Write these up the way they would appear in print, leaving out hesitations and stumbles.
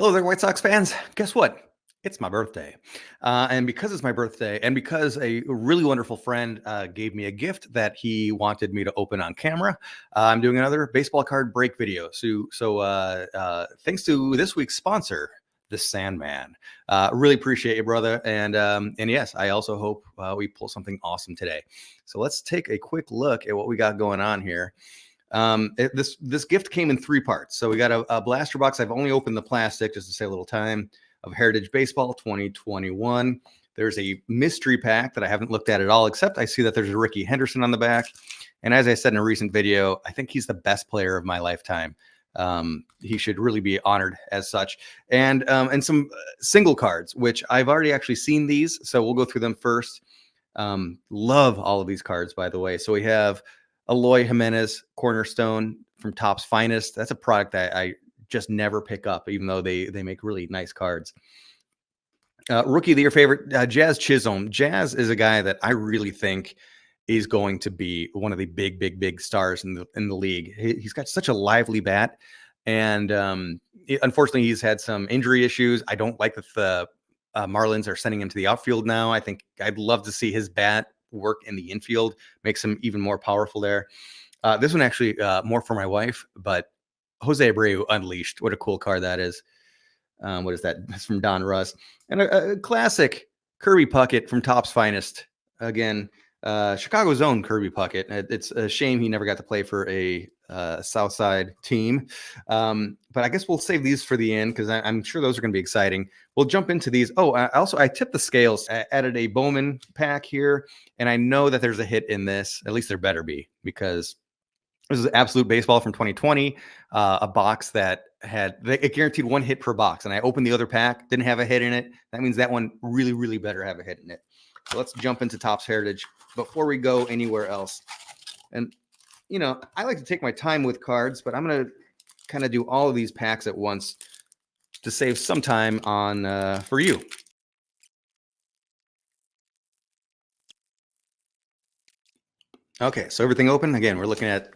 Hello there, White Sox fans. Guess what? It's my birthday. And because it's my birthday, and because a really wonderful friend gave me a gift that he wanted me to open on camera, I'm doing another baseball card break video. So thanks to this week's sponsor, the Sandman. Really appreciate you, brother. And yes, I also hope we pull something awesome today. So let's take a quick look at what we got going on here. This gift came in 3 parts. So we got a blaster box. I've only opened the plastic just to save a little time, of Heritage Baseball 2021. There's a mystery pack that I haven't looked at all, except I see that there's a Ricky Henderson on the back. And as I said in a recent video, I think he's the best player of my lifetime. He should really be honored as such. And some single cards, which I've already actually seen these, so we'll go through them first. Love all of these cards, by the way. So we have Eloy Jimenez, Cornerstone from Topps Finest. That's a product that I just never pick up, even though they make really nice cards. Rookie of the Year favorite, Jazz Chisholm. Jazz is a guy that I really think is going to be one of the big stars in the league. He's got such a lively bat, and unfortunately, he's had some injury issues. I don't like that the Marlins are sending him to the outfield now. I think I'd love to see his bat work in the infield, makes him even more powerful there. This one actually more for my wife, but Jose Abreu Unleashed. What a cool card that is. What is that? That's from Don Russ. And a classic Kirby Puckett from Topps Finest. Again, Chicago's own Kirby Puckett. It's a shame he never got to play for a South Side team. But I guess we'll save these for the end because I'm sure those are going to be exciting. We'll jump into these. Oh, I tipped the scales. I added a Bowman pack here, and I know that there's a hit in this. At least there better be, because this is Absolute Baseball from 2020, a box that it guaranteed one hit per box. And I opened the other pack, didn't have a hit in it. That means that one really better have a hit in it. So let's jump into Topps Heritage before we go anywhere else. And, you know, I like to take my time with cards, but I'm going to kind of do all of these packs at once to save some time on for you. Okay, so everything open. Again, we're looking at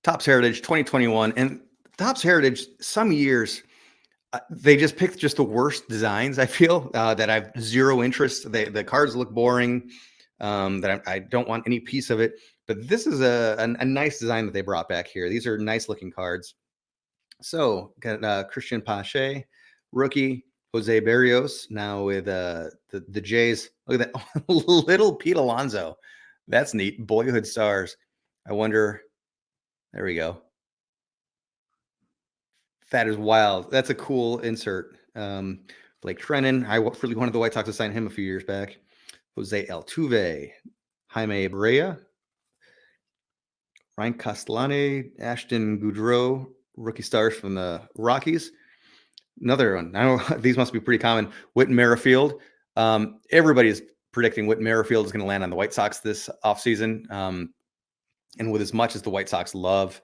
Topps Heritage 2021. And Topps Heritage, some years, they just picked just the worst designs, I feel, that I have zero interest. The cards look boring, that I don't want any piece of it. But this is a nice design that they brought back here. These are nice looking cards. So got Christian Pache, rookie, Jose Berrios, now with the Jays. Look at that, little Pete Alonso. That's neat. Boyhood stars. I wonder. There we go. That is wild. That's a cool insert. Blake Treinen. I really wanted the White Sox to sign him a few years back. Jose Altuve, Jaime Abreu, Ryan Castellani, Ashton Goudreau, rookie stars from the Rockies. Another one. I know these must be pretty common. Whit Merrifield. Everybody's predicting Whit Merrifield is going to land on the White Sox this offseason. And with as much as the White Sox love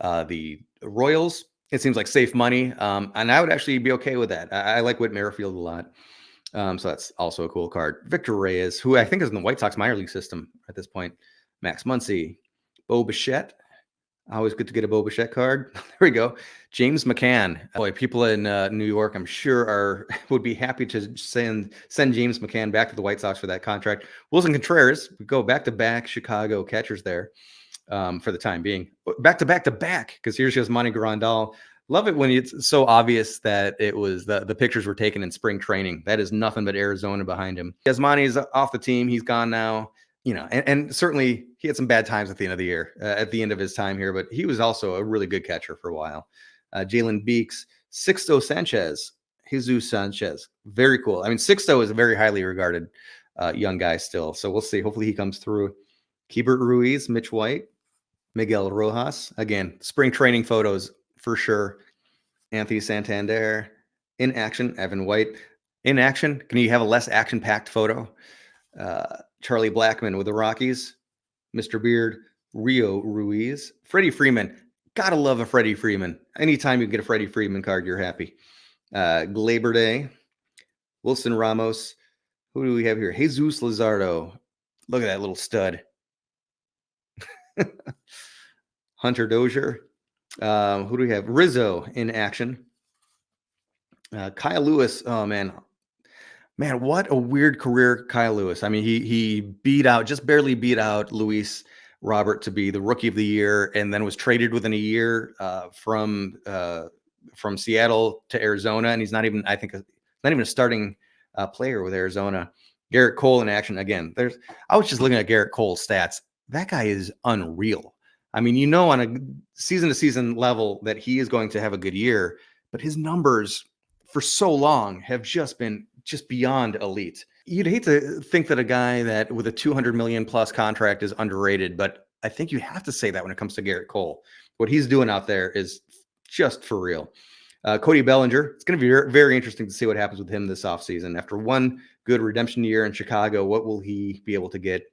the Royals, it seems like safe money. And I would actually be okay with that. I like Whit Merrifield a lot. So that's also a cool card. Victor Reyes, who I think is in the White Sox minor league system at this point. Max Muncy, Bo Bichette. Always good to get a Bo Bichette card. There we go. James McCann. Boy, people in New York, I'm sure, would be happy to send James McCann back to the White Sox for that contract. Wilson Contreras, we go back-to-back Chicago catchers there for the time being. Back-to-back, because here's just Monty Grandal. Love it when it's so obvious that it was the pictures were taken in spring training. That is nothing but Arizona behind him. Yasmani's off the team. He's gone now. You know, and certainly he had some bad times at the end of the year, at the end of his time here, but he was also a really good catcher for a while. Jalen Beeks, Sixto Sanchez, Jesus Sanchez. Very cool. I mean, Sixto is a very highly regarded young guy still. So we'll see. Hopefully he comes through. Keibert Ruiz, Mitch White, Miguel Rojas. Again, spring training photos for sure. Anthony Santander in action. Evan White in action. Can you have a less action-packed photo? Charlie Blackmon with the Rockies, Mr. Beard, Rio Ruiz, Freddie Freeman. Gotta love a Freddie Freeman. Anytime you get a Freddie Freeman card, you're happy. Gleyber Day, Wilson Ramos. Who do we have here? Jesus Luzardo. Look at that little stud. Hunter Dozier. Who do we have? Rizzo in action. Kyle Lewis. Oh man, what a weird career, Kyle Lewis. I mean, he beat out, just barely beat out Luis Robert to be the rookie of the year, and then was traded within a year from Seattle to Arizona, and he's not even, I think, not even a starting player with Arizona. Garrett Cole in action again. I was just looking at Garrett Cole's stats. That guy is unreal. I mean, on a season to season level that he is going to have a good year, but his numbers for so long have just been beyond elite. You'd hate to think that a guy that with a 200 million plus contract is underrated, but I think you have to say that when it comes to Garrett Cole. What he's doing out there is just for real. Cody Bellinger, it's going to be very, very interesting to see what happens with him this offseason. After one good redemption year in Chicago, what will he be able to get?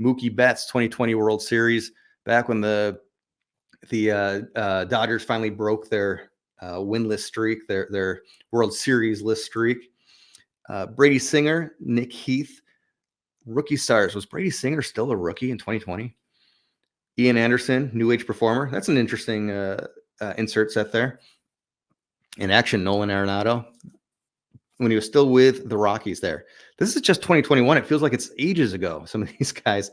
Mookie Betts, 2020 World Series, back when the Dodgers finally broke their winless streak, their World Series list streak. Brady Singer, Nick Heath, rookie stars. Was Brady Singer still a rookie in 2020? Ian Anderson, new age performer. That's an interesting insert set there. In action, Nolan Arenado, when he was still with the Rockies there. This is just 2021. It feels like it's ages ago. Some of these guys,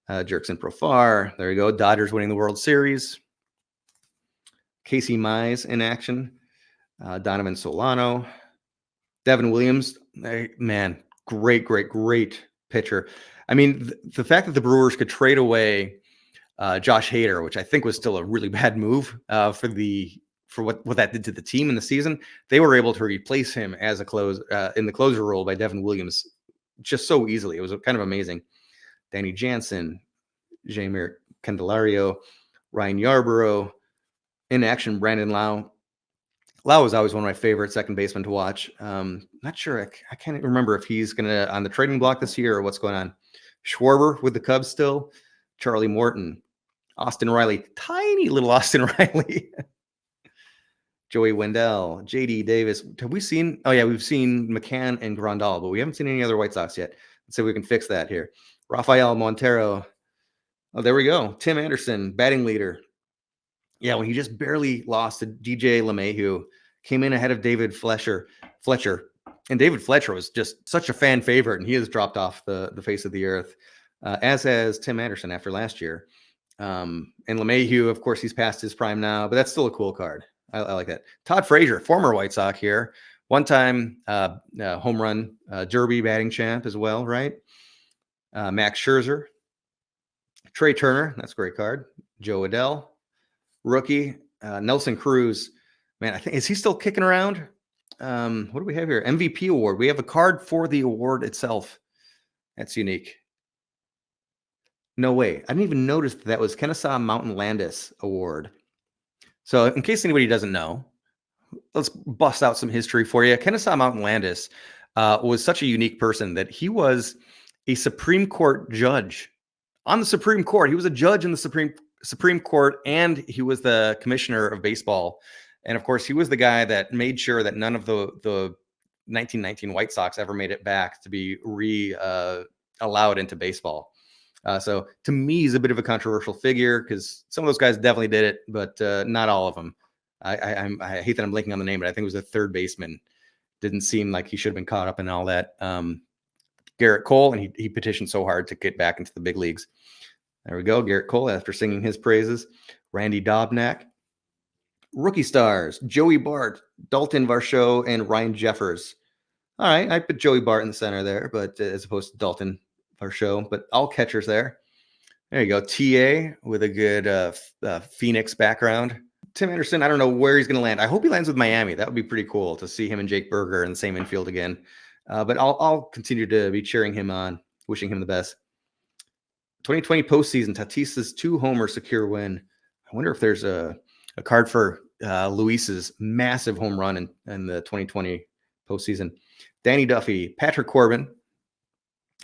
Jerkson Profar, there you go. Dodgers winning the World Series. Casey Mize in action. Donovan Solano. Devin Williams, man, great pitcher. I mean, the fact that the Brewers could trade away Josh Hader, which I think was still a really bad move for what that did to the team in the season, they were able to replace him as a in the closer role by Devin Williams just so easily. It was kind of amazing. Danny Jansen, Jeimer Candelario, Ryan Yarbrough, in action, Brandon Lau. Lau was always one of my favorite second basemen to watch. Not sure. I can't remember if he's going to on the trading block this year or what's going on. Schwarber with the Cubs still. Charlie Morton. Austin Riley. Tiny little Austin Riley. Joey Wendell. J.D. Davis. Have we seen? Oh, yeah, we've seen McCann and Grandal, but we haven't seen any other White Sox yet. Let's see if we can fix that here. Rafael Montero. Oh, there we go. Tim Anderson, batting leader. Yeah, when he just barely lost to DJ LeMahieu, came in ahead of David Fletcher. And David Fletcher was just such a fan favorite, and he has dropped off the face of the earth, as has Tim Anderson after last year. And LeMahieu, of course, he's past his prime now, but that's still a cool card. I like that. Todd Frazier, former White Sox here, one-time home run derby batting champ as well, right? Max Scherzer, Trey Turner, that's a great card. Joe Adell. Rookie, Nelson Cruz. Man, I think, is he still kicking around? What do we have here? MVP award. We have a card for the award itself. That's unique. No way. I didn't even notice that was Kennesaw Mountain Landis Award. So in case anybody doesn't know, let's bust out some history for you. Kennesaw Mountain Landis was such a unique person that he was a Supreme Court judge on the Supreme Court. He was a judge in the Supreme Court, and he was the commissioner of baseball. And of course, he was the guy that made sure that none of the 1919 White Sox ever made it back to be allowed into baseball. So to me, he's a bit of a controversial figure because some of those guys definitely did it, but not all of them. I hate that I'm blanking on the name, but I think it was the third baseman. Didn't seem like he should have been caught up in all that. Garrett Cole, and he petitioned so hard to get back into the big leagues. There we go. Garrett Cole, after singing his praises. Randy Dobnak. Rookie stars, Joey Bart, Dalton Varsho, and Ryan Jeffers. All right, I put Joey Bart in the center there, but as opposed to Dalton Varsho, but all catchers there. There you go. TA with a good Phoenix background. Tim Anderson, I don't know where he's going to land. I hope he lands with Miami. That would be pretty cool to see him and Jake Berger in the same infield again. But I'll continue to be cheering him on, wishing him the best. 2020 postseason, Tatis's 2-homer secure win. I wonder if there's a card for Luis's massive home run in the 2020 postseason. Danny Duffy, Patrick Corbin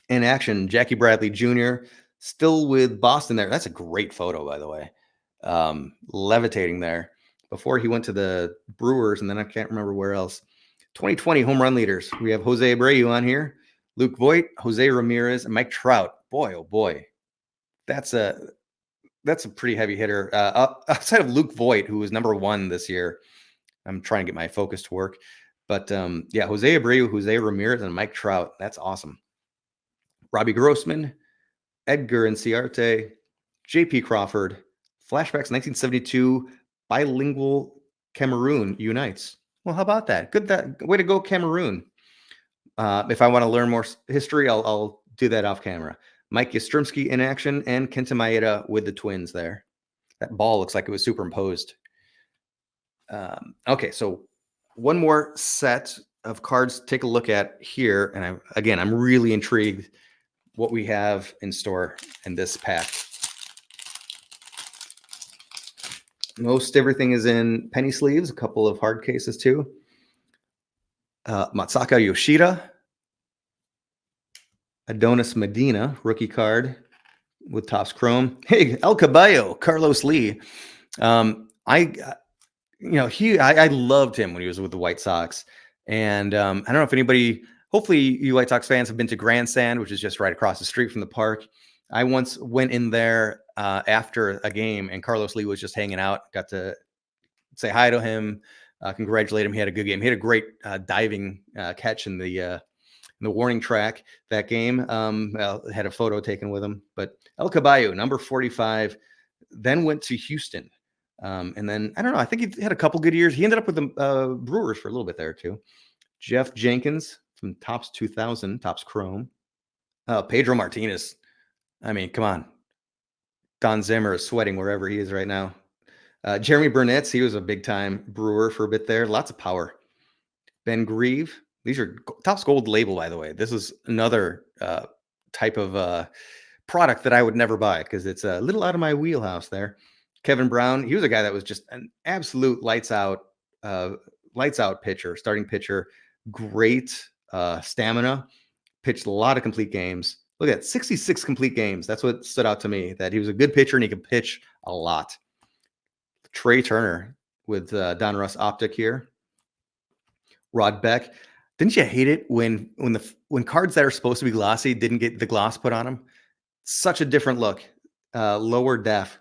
in action. Jackie Bradley Jr. still with Boston there. That's a great photo, by the way. Levitating there before he went to the Brewers, and then I can't remember where else. 2020 home run leaders. We have Jose Abreu on here, Luke Voit, Jose Ramirez, and Mike Trout. Boy, oh boy. That's a pretty heavy hitter. Outside of Luke Voit, who was number 1 this year. I'm trying to get my focus to work. But yeah, Jose Abreu, Jose Ramirez, and Mike Trout. That's awesome. Robbie Grossman, Edgar Inciarte, J.P. Crawford, Flashbacks 1972, bilingual Cameroon unites. Well, how about that? Good way to go, Cameroon. If I want to learn more history, I'll do that off camera. Mike Yastrzemski in action and Kenta Maeda with the Twins there. That ball looks like it was superimposed. Okay, so one more set of cards to take a look at here. And I'm really intrigued what we have in store in this pack. Most everything is in penny sleeves, a couple of hard cases too. Matsaka Yoshida, Adonis Medina, rookie card with Topps Chrome. Hey, El Caballo, Carlos Lee. I loved him when he was with the White Sox. And I don't know if anybody, hopefully you White Sox fans have been to Grandstand, which is just right across the street from the park. I once went in there after a game and Carlos Lee was just hanging out, got to say hi to him, congratulate him. He had a good game. He had a great diving catch in the warning track that game. Had a photo taken with him. But El Caballo, number 45, then went to Houston. And then, I don't know, I think he had a couple good years. He ended up with the Brewers for a little bit there too. Jeff Jenkins from Topps 2000, Topps Chrome. Pedro Martinez. I mean, come on. Don Zimmer is sweating wherever he is right now. Jeremy Burnett, he was a big-time Brewer for a bit there. Lots of power. Ben Grieve. These are Topps Gold label, by the way. This is another type of product that I would never buy because it's a little out of my wheelhouse there. Kevin Brown, he was a guy that was just an absolute lights out pitcher, starting pitcher, great stamina, pitched a lot of complete games. Look at that, 66 complete games. That's what stood out to me, that he was a good pitcher and he could pitch a lot. Trey Turner with Don Russ Optic here. Rod Beck. Didn't you hate it when cards that are supposed to be glossy didn't get the gloss put on them? Such a different look, lower def.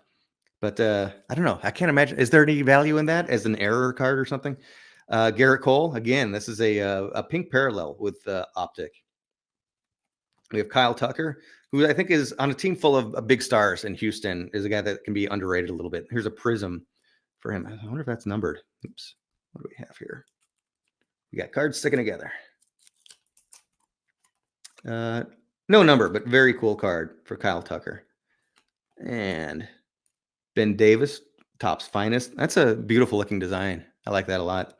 But I don't know. I can't imagine. Is there any value in that as an error card or something? Garrett Cole. Again, this is a pink parallel with Optic. We have Kyle Tucker, who I think is on a team full of big stars in Houston, is a guy that can be underrated a little bit. Here's a prism for him. I wonder if that's numbered. Oops. What do we have here? We got cards sticking together. No number, but very cool card for Kyle Tucker. And Ben Davis, Topps Finest. That's a beautiful looking design. I like that a lot.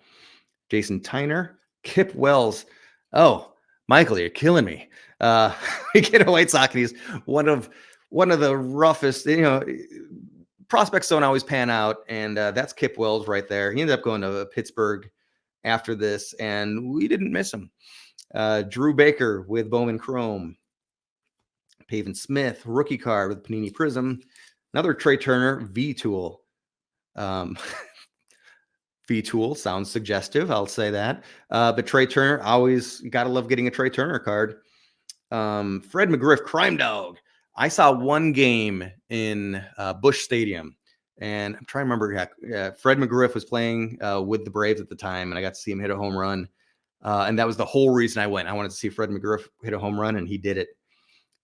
Jason Tyner, Kip Wells. Oh, Michael, you're killing me. We get a White Sox, and he's one of the roughest, prospects don't always pan out. And that's Kip Wells right there. He ended up going to Pittsburgh after this, and we didn't miss him. Drew Baker with Bowman Chrome. Pavin Smith, rookie card with Panini Prism. Another Trey Turner, V-Tool. V-Tool sounds suggestive. I'll say that. But Trey Turner, always got to love getting a Trey Turner card. Fred McGriff, Crime Dog. I saw one game in Busch Stadium, and I'm trying to remember. Fred McGriff was playing with the Braves at the time, and I got to see him hit a home run. And that was the whole reason I went. I wanted to see Fred McGriff hit a home run, and he did it.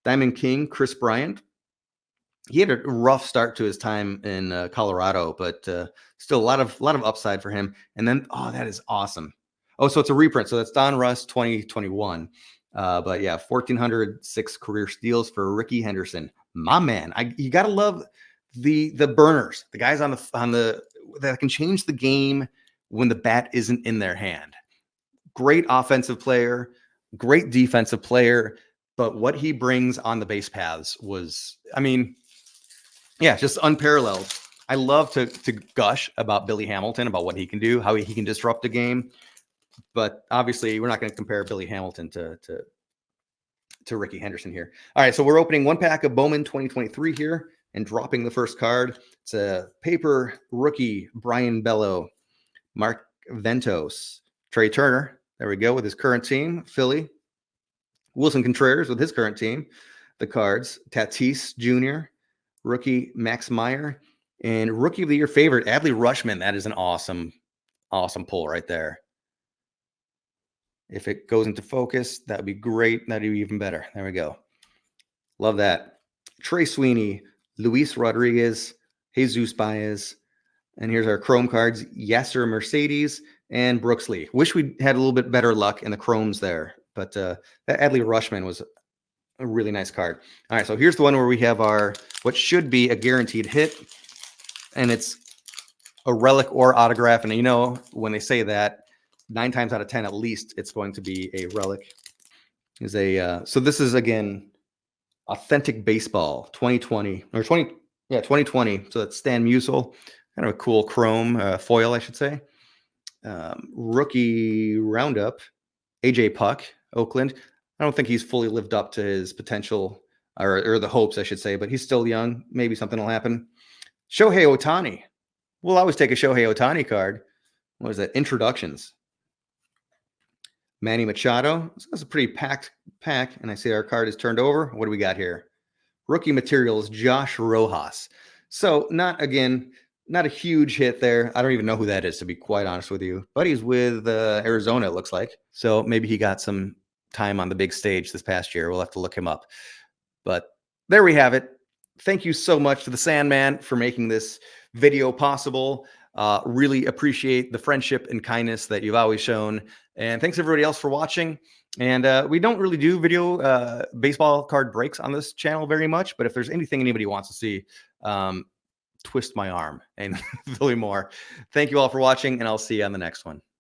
Diamond King, Chris Bryant. He had a rough start to his time in Colorado, but still a lot of upside for him. And then, that is awesome. Oh, so it's a reprint. So that's Don Russ 2021. But yeah, 1,406 career steals for Ricky Henderson. My man, you gotta love the burners, the guys on the that can change the game when the bat isn't in their hand. Great offensive player, great defensive player. But what he brings on the base paths was, just unparalleled. I love to gush about Billy Hamilton, about what he can do, how he can disrupt the game. But obviously, we're not going to compare Billy Hamilton to Ricky Henderson here. All right, so we're opening one pack of Bowman 2023 here and dropping the first card. It's a paper rookie, Brian Bello, Mark Ventos, Trey Turner. There we go with his current team, Philly. Wilson Contreras with his current team, the Cards. Tatis Jr., rookie Max Meyer, and rookie of the year favorite, Adley Rutschman. That is an awesome pull right there. If it goes into focus, that would be great. That'd be even better. There we go. Love that. Trey Sweeney, Luis Rodriguez, Jesus Baez. And here's our Chrome cards, Yasser Mercedes and Brooks Lee. Wish we had a little bit better luck in the Chromes there, but that Adley Rushman was a really nice card. All right, so here's the one where we have our, what should be a guaranteed hit, and it's a relic or autograph. And you know, when they say that, 9 times out of 10, at least, it's going to be a relic. Is a so this is, again, Authentic Baseball 2020 or 2020. So that's Stan Musial, kind of a cool chrome foil, I should say. Rookie roundup, AJ Puck, Oakland. I don't think he's fully lived up to his potential, or the hopes, I should say, but he's still young. Maybe something will happen. Shohei Ohtani. We'll always take a Shohei Ohtani card. What is that? Introductions. Manny Machado. So that's a pretty packed pack. And I see our card is turned over. What do we got here? Rookie materials, Josh Rojas. So not a huge hit there. I don't even know who that is, to be quite honest with you. But he's with Arizona, it looks like. So maybe he got some time on the big stage this past year. We'll have to look him up. But there we have it. Thank you so much to the Sandman for making this video possible. Really appreciate the friendship and kindness that you've always shown. And thanks everybody else for watching. And we don't really do video baseball card breaks on this channel very much, but if there's anything anybody wants to see, twist my arm and really more. Thank you all for watching, and I'll see you on the next one.